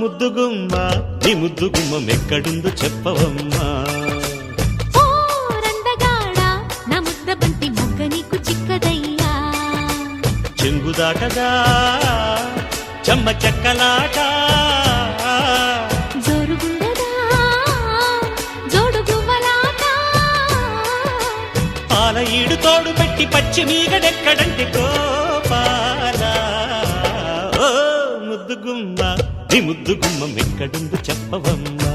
ముద్దుగుమ్మ నీ ముద్దుగుమ్మం ఎక్కడుందో చెప్పవమ్మా. ఓ రందగాడ నా ముద్ద బంతి మొగ్గ నీకు చిక్కదయ్యా. చెంగుదాటగా చెమ్మ చెక్కలాట జోరుగుండదా జోడు గువ్వలాట. పాల ఈడు తోడు పెట్టి పచ్చి మీగడెక్కడంటే గోపాల. ఓ ముద్దుగుమ్మ నీ ముద్దుగుమ్మం ఎక్కడుందో చెప్పవమ్మా.